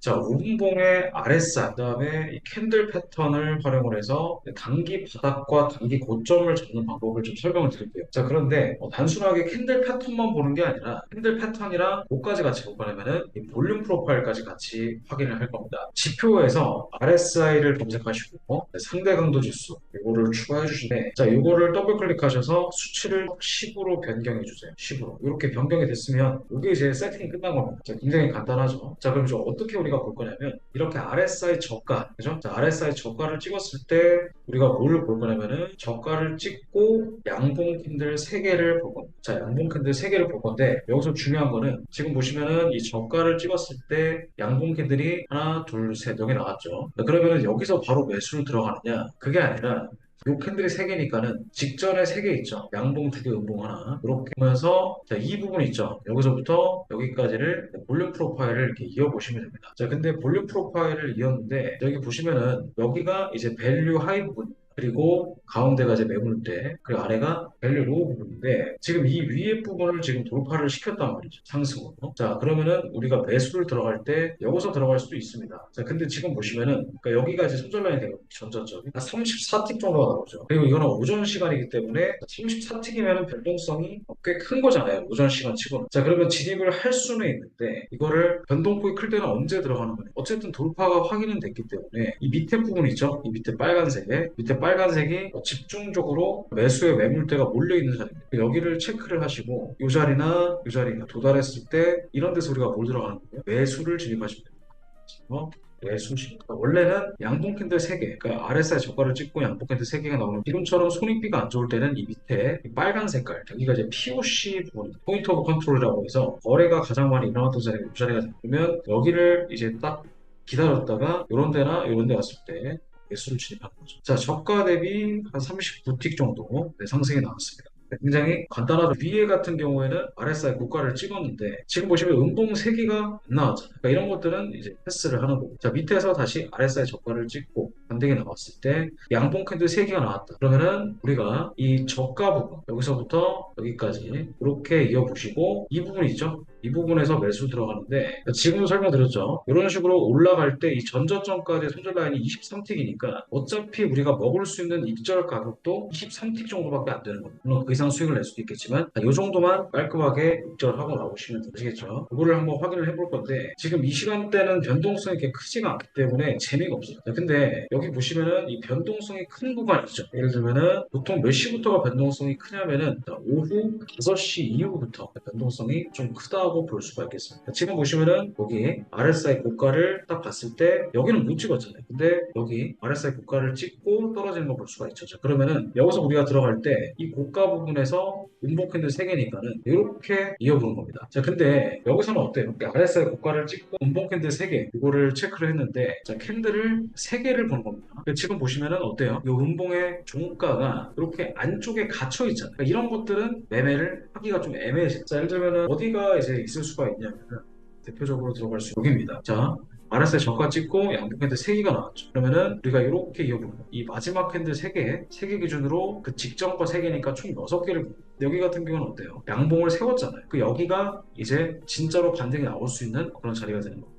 자, 5분봉의 RSI, 그다음에 이 캔들 패턴을 활용을 해서 단기 바닥과 단기 고점을 잡는 방법을 좀 설명을 드릴게요. 자, 그런데 단순하게 캔들 패턴만 보는 게 아니라 캔들 패턴이랑 뭐까지 같이 볼 거냐면은 이 볼륨 프로파일까지 같이 확인을 할 겁니다. 지표에서 RSI를 검색하시고 상대 강도 지수 이거를 추가해 주시는데, 자, 이거를 더블 클릭하셔서 수치를 10으로 변경해 주세요. 10으로. 이렇게 변경이 됐으면 이게 이제 세팅이 끝난 겁니다. 자, 굉장히 간단하죠. 자, 그럼 이제 어떻게 우리가 볼 거냐면 이렇게 RSI 저가, 그죠? 자, RSI 저가를 찍었을 때 우리가 뭘 볼 거냐면은 저가를 찍고 양봉 캔들 3개를 볼 겁니다. 자, 양봉 캔들 3개를 볼 건데 여기서 중요한 거는 지금 보시면은 이 저가를 찍었을 때 양봉 캔들이 하나, 둘, 셋 여기 나왔죠. 자, 그러면은 여기서 바로 매수를 들어가느냐? 그게 아니라 요 캔들이 3개니까는 직전에 3개 있죠. 양봉 2개, 음봉 하나. 이렇게 보면서 자, 이 부분 있죠. 여기서부터 여기까지를 볼륨 프로파일을 이렇게 이어보시면 됩니다. 자, 근데 볼륨 프로파일을 이었는데 여기 보시면은 여기가 이제 밸류 하이 부분, 그리고 가운데가 이제 매물대, 그리고 아래가 밸류 로우 부분인데 지금 이 위에 부분을 지금 돌파를 시켰단 말이죠. 상승으로. 자, 그러면은 우리가 매수를 들어갈 때 여기서 들어갈 수도 있습니다. 자, 근데 지금 보시면은 그러니까 여기가 이제 손절 라인이 되거든요. 전저점이 한 34틱 정도가 나오죠. 그리고 이거는 오전 시간이기 때문에 34틱이면은 변동성이 꽤 큰 거잖아요. 오전 시간 치고는. 자, 그러면 진입을 할 수는 있는데 이거를 변동폭이 클 때는 언제 들어가는 거예요? 어쨌든 돌파가 확인은 됐기 때문에 이 밑에 부분 있죠? 이 밑에 빨간색에 밑에 빨간색이 집중적으로 매수의 매물대가 몰려 있는 자리입니다. 여기를 체크를 하시고 이 자리나 이 자리가 도달했을 때 이런 데서 우리가 뭘 들어가는 거예요? 매수를 진입하시면 됩니다. 매수시. 원래는 양봉 캔들 3개, 그러니까 RSI 저가를 찍고 양봉 캔들 3개가 나오는 지금처럼 손익비가 안 좋을 때는 이 밑에 이 빨간 색깔, 여기가 이제 POC 부분, 포인트 오브 컨트롤이라고 해서 거래가 가장 많이 일어났던 자리가 이 자리가 되면 여기를 이제 딱 기다렸다가 이런 데나 이런 데 왔을 때 매수를 진입하는 거죠. 자, 저가 대비 한 39틱 정도 상승이 나왔습니다. 굉장히 간단하죠. 위에 같은 경우에는 RSI 고가를 찍었는데 지금 보시면 음봉 3개가 안 나왔잖아요. 그러니까 이런 것들은 이제 패스를 하는 거고. 자, 밑에서 다시 RSI 저가를 찍고 반등이 나왔을 때 양봉 캔들 3개가 나왔다. 그러면은 우리가 이 저가 부분 여기서부터 여기까지 이렇게 이어보시고 이 부분 있죠? 이 부분에서 매수 들어가는데 지금 설명드렸죠. 이런 식으로 올라갈 때 이 전저점까지 손절 라인이 23틱이니까 어차피 우리가 먹을 수 있는 익절 가격도 23틱 정도밖에 안 되는 겁니다. 물론 그 이상 수익을 낼 수도 있겠지만 이 정도만 깔끔하게 익절하고 나오시면 되시겠죠. 이거를 한번 확인을 해볼 건데 지금 이 시간대는 변동성이 이렇게 크지가 않기 때문에 재미가 없어요. 근데 여기 보시면은 이 변동성이 큰 구간이 있죠. 예를 들면은 보통 몇 시부터가 변동성이 크냐면은 오후 5시 이후부터 변동성이 좀 크다고 볼 수가 있겠습니다. 지금 보시면은 여기 RSI 고가를 딱 봤을 때 여기는 못 찍었잖아요. 근데 여기 RSI 고가를 찍고 떨어지는 거 볼 수가 있죠. 자, 그러면은 여기서 우리가 들어갈 때 이 고가 부분에서 음봉 캔들 3개니까는 이렇게 이어보는 겁니다. 자, 근데 여기서는 어때요? RSI 고가를 찍고 음봉 캔들 3개 이거를 체크를 했는데 자, 캔들을 3개를 보는 겁니다. 지금 보시면은 어때요? 이 음봉의 종가가 이렇게 안쪽에 갇혀 있잖아요. 그러니까 이런 것들은 매매를 하기가 좀 애매해요. 자, 예를 들면은 어디가 이제 있을 수가 있냐면은 대표적으로 들어갈 수 여기입니다. 자, RSI 저가 찍고 양봉 캔들 3개가 나왔죠. 그러면은 우리가 이렇게 이어보는 거예요. 이 마지막 캔들 3개 기준으로 그 직전과 3개니까 총 6개를 여기 같은 경우는 어때요? 양봉을 세웠잖아요. 그 여기가 이제 진짜로 반등이 나올 수 있는 그런 자리가 되는 거예요.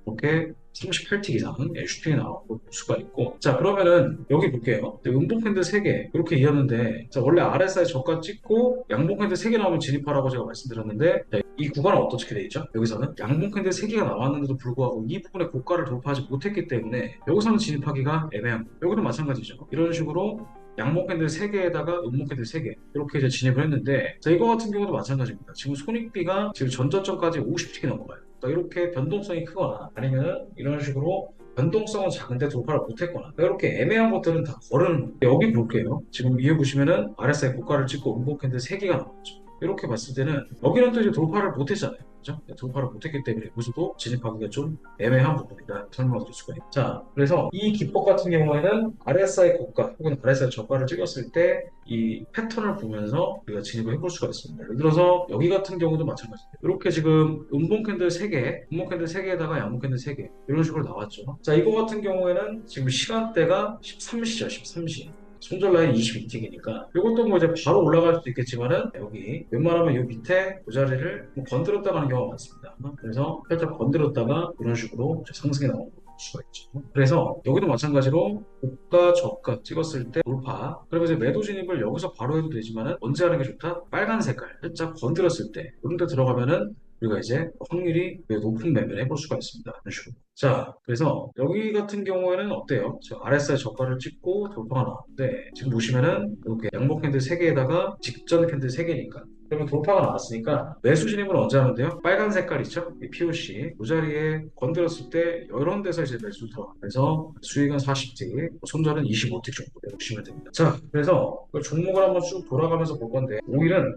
이렇게 38틱 이상 슈팅이 나올 수가 있고 자, 그러면은 여기 볼게요. 음봉 캔들 3개 이렇게 이었는데 자, 원래 RSI 저가 찍고 양봉 캔들 3개 나오면 진입하라고 제가 말씀드렸는데 자, 이 구간은 어떻게 돼 있죠? 여기서는 양봉 캔들 3개가 나왔는데도 불구하고 이 부분에 고가를 돌파하지 못했기 때문에 여기서는 진입하기가 애매한 거예요. 여기도 마찬가지죠. 이런 식으로 양봉 캔들 3개에다가 음봉 캔들 3개 이렇게 이제 진입을 했는데 자, 이거 같은 경우도 마찬가지입니다. 지금 손익비가 지금 전저점까지 50틱이 넘어가요. 이렇게 변동성이 크거나 아니면 이런 식으로 변동성은 작은데 돌파를 못했거나 이렇게 애매한 것들은 다 거르는 거예요. 여기 볼게요. 지금 위에 보시면은 RSI 고가를 찍고 음봉 캔들 3개가 나왔죠. 이렇게 봤을 때는 여기는 또 이제 돌파를 못했잖아요. 그죠? 돌파를 못했기 때문에 여기서도 진입하기가 좀 애매한 부분이다 설명드릴 수가 있죠. 자, 그래서 이 기법 같은 경우에는 RSI 고가 혹은 RSI 저가를 찍었을 때 이 패턴을 보면서 우리가 진입을 해볼 수가 있습니다. 예를 들어서 여기 같은 경우도 마찬가지예요. 이렇게 지금 음봉 캔들 3개, 음봉 캔들 3개에다가 양봉 캔들 3개 이런 식으로 나왔죠. 자, 이거 같은 경우에는 지금 시간대가 13시죠. 13시. 손절 라인 22틱이니까 이것도 뭐 이제 바로 올라갈 수도 있겠지만은 여기 웬만하면 이 밑에 그 자리를 뭐 건드렸다 가는 경우가 많습니다. 그래서 살짝 건드렸다가 이런 식으로 상승이 나오는 수가 있죠. 그래서 여기도 마찬가지로 고가 저가 찍었을 때 돌파. 그리고 이제 매도 진입을 여기서 바로 해도 되지만은 언제 하는 게 좋다? 빨간 색깔 살짝 건드렸을 때 이런 데 들어가면은 우리가 이제 확률이 높은 매매를 해볼 수가 있습니다. 이런 식으로. 자, 그래서 여기 같은 경우에는 어때요? 저 RSI 저가를 찍고 돌파가 나왔는데 지금 보시면은 이렇게 양복 캔들 3개에다가 직전 캔들 3개니까 그러면 돌파가 나왔으니까 매수 진입을 언제 하면 돼요? 빨간 색깔 있죠? 이 POC 이 자리에 건드렸을 때 이런 데서 이제 매수 들어가. 그래서 수익은 40틱, 손절은 25틱 정도 보시면 됩니다. 자, 그래서 그 종목을 한번 쭉 돌아가면서 볼 건데 오일은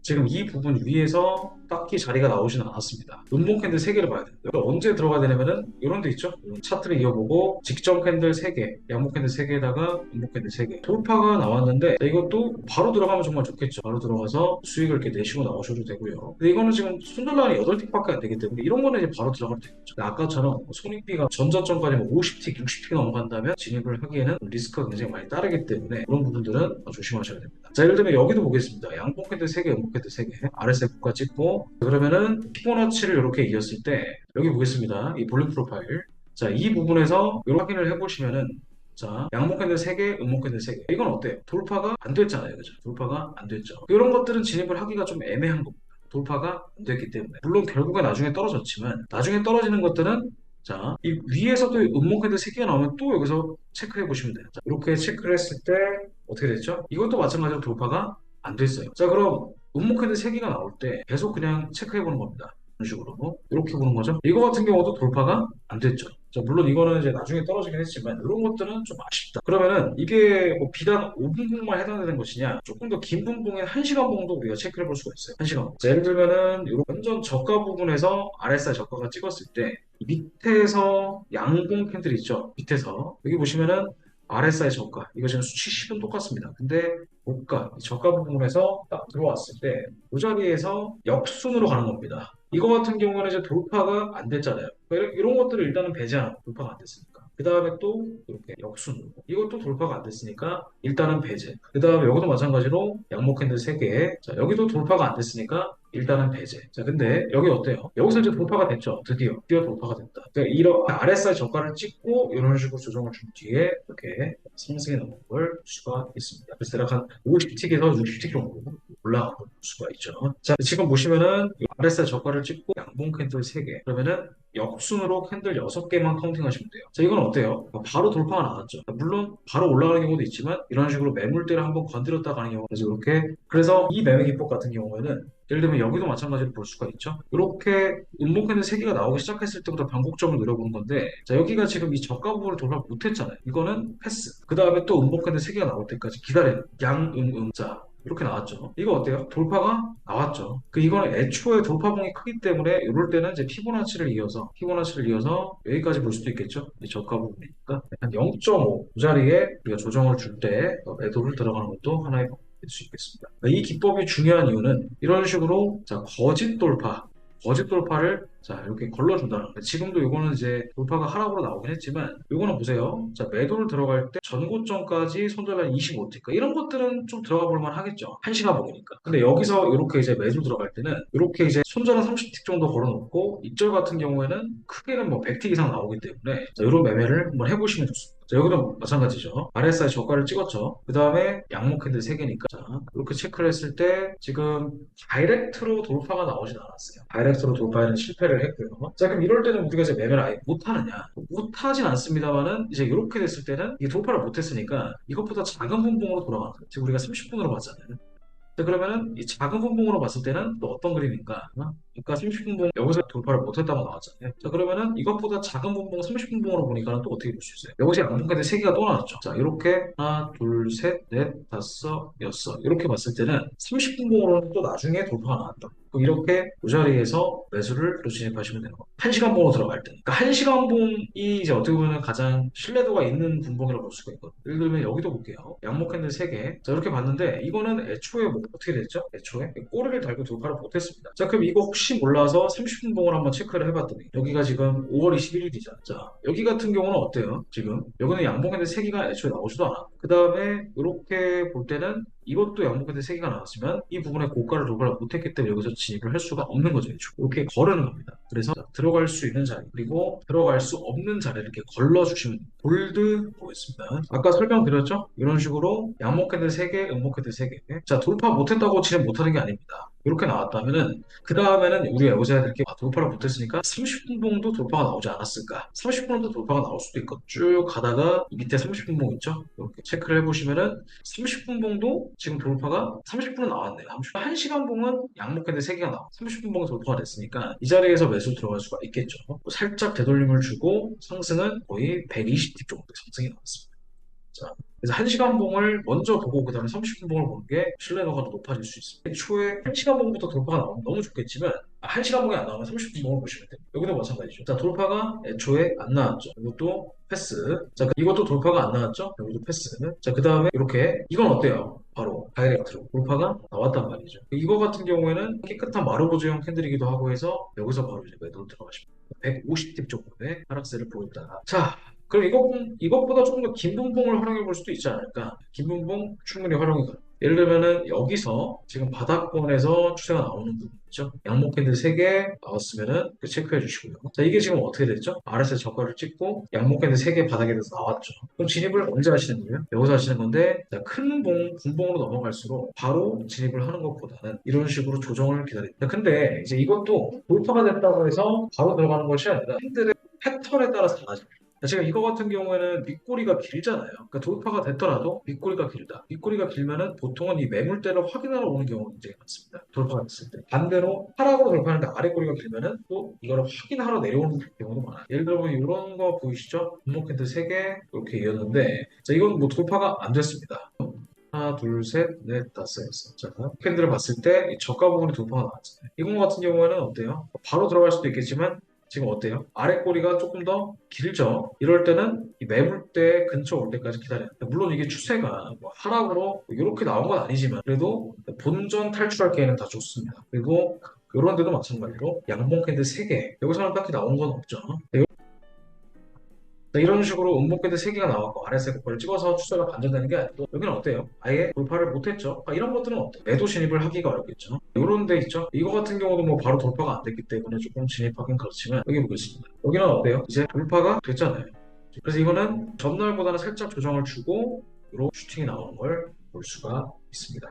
지금 이 부분 위에서 딱히 자리가 나오진 않았습니다. 음봉 캔들 3개를 봐야 돼요. 여기 언제 들어가야 되냐면은 이런 데 있죠? 이런 차트를 이어보고 직전 캔들 3개, 양목 캔들 3개에다가 음봉 캔들 3개. 돌파가 나왔는데 이것도 바로 들어가면 정말 좋겠죠. 바로 들어가서 수익을 이렇게 내시고 나오셔도 되고요. 근데 이거는 지금 손절란이 8틱밖에 안 되기 때문에 이런 거는 이제 바로 들어가면 되겠죠. 아까처럼 손익비가 전저점까지 뭐 50틱, 60틱 넘어간다면 진입을 하기에는 리스크가 굉장히 많이 따르기 때문에 그런 부분들은 조심하셔야 됩니다. 자, 예를 들면 여기도 보겠습니다. 양봉 캔들 3개, 음봉 캔들 3개. RSI 국가 찍고 그러면은 피보나치를 이렇게 이었을 때 여기 보겠습니다. 이 볼륨 프로파일. 자, 이 부분에서 이렇게 확인을 해보시면은 자, 양목 캔들 3개, 음목 캔들 3개. 이건 어때요? 돌파가 안 됐잖아요. 그죠? 돌파가 안 됐죠. 이런 것들은 진입을 하기가 좀 애매한 겁니다. 돌파가 안 됐기 때문에. 물론 결국에 나중에 떨어졌지만 나중에 떨어지는 것들은 자, 이 위에서도 음목 캔들 3개가 나오면 또 여기서 체크해 보시면 돼요. 자, 이렇게 체크를 했을 때 어떻게 됐죠? 이것도 마찬가지로 돌파가 안 됐어요. 자, 그럼 음모캔들 3개가 나올 때 계속 그냥 체크해 보는 겁니다. 이런 식으로 이렇게 보는 거죠. 이거 같은 경우도 돌파가 안 됐죠. 자, 물론 이거는 이제 나중에 떨어지긴 했지만 이런 것들은 좀 아쉽다. 그러면은 이게 뭐 비단 5분봉만 해당되는 것이냐 조금 더 긴 분봉인 1시간 봉도 우리가 체크를 해볼 수가 있어요. 1시간. 자, 예를 들면은 이런 완전 저가 부분에서 RSI 저가가 찍었을 때 밑에서 양봉 캔들 있죠. 밑에서 여기 보시면은 RSI 저가 이거 지금 수치 10은 똑같습니다. 근데 고가 저가 부분에서 딱 들어왔을 때 이 자리에서 역순으로 가는 겁니다. 이거 같은 경우는 이제 돌파가 안 됐잖아요. 그러니까 이런 것들을 일단은 배제하는 돌파가 안 됐으니까. 그 다음에 또 이렇게 역순으로 이것도 돌파가 안 됐으니까 일단은 배제. 그 다음에 여기도 마찬가지로 양목 캔들 3개. 자, 여기도 돌파가 안 됐으니까 일단은 배제. 자, 근데 여기 어때요? 여기서 이제 돌파가 됐죠. 드디어 돌파가 됐다. 그러니까 이런 RSI 저가를 찍고 이런 식으로 조정을 준 뒤에 이렇게 상승이 나온 걸 볼 수가 있습니다. 그래서 대략 한 50틱에서 60틱 정도 올라가 볼 수가 있죠. 자, 지금 보시면은 RSI 저가를 찍고 양봉 캔들 3개. 그러면은 역순으로 캔들 6개만 카운팅하시면 돼요. 자, 이건 어때요? 바로 돌파가 나왔죠. 물론 바로 올라가는 경우도 있지만 이런 식으로 매물대를 한번 건드렸다 가는 경우가 그래서 이렇게 그래서 이 매매 기법 같은 경우에는 예를 들면 여기도 마찬가지로 볼 수가 있죠. 이렇게 음봉 캔들 3개가 나오기 시작했을 때부터 변곡점을 노려보는 건데 자, 여기가 지금 이 저가 부분을 돌파 못했잖아요. 이거는 패스. 그 다음에 또 음봉 캔들 3개가 나올 때까지 기다려요. 자, 이렇게 나왔죠. 이거 어때요? 돌파가 나왔죠. 이거는 애초에 돌파봉이 크기 때문에 이럴 때는 이제 피보나치를 이어서 여기까지 볼 수도 있겠죠. 이 저가 부분이니까 한 0.5 그 자리에 우리가 조정을 줄 때 매도를 들어가는 것도 하나의 방법이 될 수 있겠습니다. 이 기법이 중요한 이유는 이런 식으로 자 거짓 돌파를 자 이렇게 걸러준다는 거예요. 지금도 이거는 이제 돌파가 하락으로 나오긴 했지만 이거는 보세요. 자 매도를 들어갈 때 전고점까지 손절한 25틱 이런 것들은 좀 들어가 볼 만 하겠죠. 1시간 보니까. 근데 여기서 이렇게 이제 매도 들어갈 때는 이렇게 이제 손절한 30틱 정도 걸어놓고 이절 같은 경우에는 크게는 뭐 100틱 이상 나오기 때문에 자, 이런 매매를 한번 해보시면 좋습니다. 자, 여기도 마찬가지죠. RSI 저가를 찍었죠. 그 다음에 양목 캔들 3개니까 자, 이렇게 체크를 했을 때 지금 다이렉트로 돌파가 나오진 않았어요. 다이렉트로 돌파에는 실패를 했고요. 자, 그럼 이럴 때는 우리가 이제 매매를 아예 못하느냐? 못하진 않습니다만은 이제 이렇게 됐을 때는 이 돌파를 못했으니까 이것보다 작은 분봉으로 돌아가는 거예요. 지금 우리가 30분으로 봤잖아요. 자, 그러면은 이 작은 분봉으로 봤을 때는 또 어떤 그림인가? 그러니까 30분봉 여기서 돌파를 못했다고 나왔잖아요. 자, 그러면은 이것보다 작은 분봉 30분봉으로 보니까 또 어떻게 볼 수 있어요? 여기서 양봉까지 3개가 또 나왔죠. 자, 이렇게 하나, 둘, 셋, 넷, 다섯, 여섯 이렇게 봤을 때는 30분봉으로는 또 나중에 돌파가 나왔다. 그럼 이렇게 이 자리에서 매수를 또 진입하시면 되는 겁니다. 1시간 봉으로 들어갈 때. 그러니까 1시간 봉이 이제 어떻게 보면 가장 신뢰도가 있는 분봉이라고 볼 수가 있거든요. 예를 들면 여기도 볼게요. 양목 캔들 3개. 자, 이렇게 봤는데 이거는 애초에 뭐 어떻게 됐죠? 애초에 꼬리를 달고 돌파를 못했습니다. 자, 그럼 이거 혹시 몰라서 30분 봉을 한번 체크를 해봤더니 여기가 지금 5월 21일이잖아. 자, 여기 같은 경우는 어때요? 지금 여기는 양목 캔들 3개가 애초에 나오지도 않아. 그 다음에 이렇게 볼 때는 이것도 양목 캔들 3개가 나왔으면 이 부분에 고가를 돌파를 못했기 때문에 여기서 진입을 할 수가 없는 거죠. 애초에. 이렇게 거르는 겁니다. 그래서 들어갈 수 있는 자리 그리고 들어갈 수 없는 자리를 이렇게 걸러주시면 됩니다. 골드 보겠습니다. 아까 설명드렸죠? 이런 식으로 양목 캔들 3개, 음목 캔들 3개. 자, 돌파 못했다고 진입 못하는 게 아닙니다. 이렇게 나왔다면은 그 다음에는 우리 외워야 될 게 돌파를 못했으니까 30분 봉도 돌파가 나오지 않았을까? 30분도 돌파가 나올 수도 있거든요. 쭉 가다가 이 밑에 30분 봉 있죠? 이렇게 체크를 해보시면은 30분 봉도 지금 돌파가 30분은 나왔네요. 1시간 봉은 양목 캔들 3개가 나와. 30분 봉 돌파가 됐으니까 이 자리에서 매수 들어갈 수가 있겠죠. 살짝 되돌림을 주고 상승은 거의 120팁 정도 상승이 나왔습니다. 자, 그래서 1시간 봉을 먼저 보고 그다음에 30분 봉을 보는 게 신뢰도가 더 높아질 수 있습니다. 애초에 1시간 봉부터 돌파가 나오면 너무 좋겠지만 1시간 봉이 안 나오면 30분 봉을 보시면 돼요. 여기도 마찬가지죠. 자, 돌파가 애초에 안 나왔죠. 이것도 패스. 자, 이것도 돌파가 안 나왔죠. 여기도 패스. 자, 그 다음에 이렇게 이건 어때요? 바로 다이렉트로 돌파가 나왔단 말이죠. 이거 같은 경우에는 깨끗한 마르보즈형 캔들이기도 하고 해서 여기서 바로 이제 매도로 들어가십니다. 150팁 정도의 하락세를 보였다. 자, 그럼 이것보다 조금 더 긴 분봉을 활용해 볼 수도 있지 않을까? 긴 분봉 충분히 활용이 가능. 예를 들면은 여기서 지금 바닥권에서 추세가 나오는 부분 있죠? 양목 캔들 3개 나왔으면은 체크해 주시고요. 자, 이게 지금 어떻게 됐죠? RSI 저가를 찍고 양목 캔들 3개 바닥에 대해서 나왔죠. 그럼 진입을 언제 하시는 거예요? 여기서 하시는 건데, 자, 큰 분봉으로 넘어갈수록 바로 진입을 하는 것보다는 이런 식으로 조정을 기다립니다. 근데 이제 이것도 돌파가 됐다고 해서 바로 들어가는 것이 아니라 캔들의 패턴에 따라서 달라집니다. 지금 이거 같은 경우에는 밑꼬리가 길잖아요. 그러니까 돌파가 됐더라도 밑꼬리가 길다. 밑꼬리가 길면은 보통은 이 매물대를 확인하러 오는 경우가 굉장히 많습니다. 돌파가 됐을 때. 반대로 하락으로 돌파하는데 아래 꼬리가 길면은 또 이거를 확인하러 내려오는 경우도 많아요. 예를 들어 보면 이런 거 보이시죠? 분목 캔들 3개 이렇게 이었는데 자, 이건 뭐 돌파가 안 됐습니다. 하나, 둘, 셋, 넷, 다섯, 여섯. 자, 캔들을 봤을 때 이 저가 부분이 돌파가 나왔잖아요. 이거 같은 경우에는 어때요? 바로 들어갈 수도 있겠지만 지금 어때요? 아래 꼬리가 조금 더 길죠? 이럴 때는 이 매물대 근처 올 때까지 기다려야 돼요. 물론 이게 추세가 뭐 하락으로 이렇게 나온 건 아니지만 그래도 본전 탈출할 기회는 다 좋습니다. 그리고 이런 데도 마찬가지로 양봉 캔들 3개 여기서는 딱히 나온 건 없죠. 이런 식으로 음봉캔들 3개가 나왔고 RSI 고가를 찍어서 추세가 반전되는 게 아니고 여기는 어때요? 아예 돌파를 못했죠? 이런 것들은 어때요? 매도 진입을 하기가 어렵겠죠? 이런 데 있죠? 이거 같은 경우도 뭐 바로 돌파가 안 됐기 때문에 조금 진입하긴 그렇지만 여기 보겠습니다. 여기는 어때요? 이제 돌파가 됐잖아요. 그래서 이거는 전날보다는 살짝 조정을 주고 이런 슈팅이 나오는 걸 볼 수가 있습니다.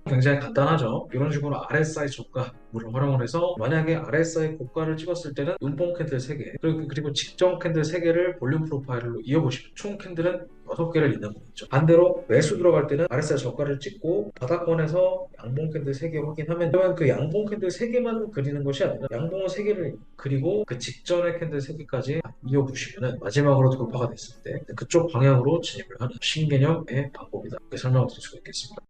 굉장히 간단하죠. 이런 식으로 RSI 저가를 활용을 해서 만약에 RSI 고가를 찍었을 때는 음봉 캔들 3개 그리고 직전 캔들 3개를 볼륨 프로파일로 이어보시면 총 캔들은 6개를 잇는 거죠. 반대로 매수 들어갈 때는 RSI 저가를 찍고 바닥권에서 양봉 캔들 3개 확인하면 그러면 그 양봉 캔들 3개만 그리는 것이 아니라 양봉을 3개를 그리고 그 직전의 캔들 3개까지 이어보시면 마지막으로 돌파가 됐을 때 그쪽 방향으로 진입을 하는 신개념의 방법이다. 이렇게 설명을 드릴 수가 있겠습니다.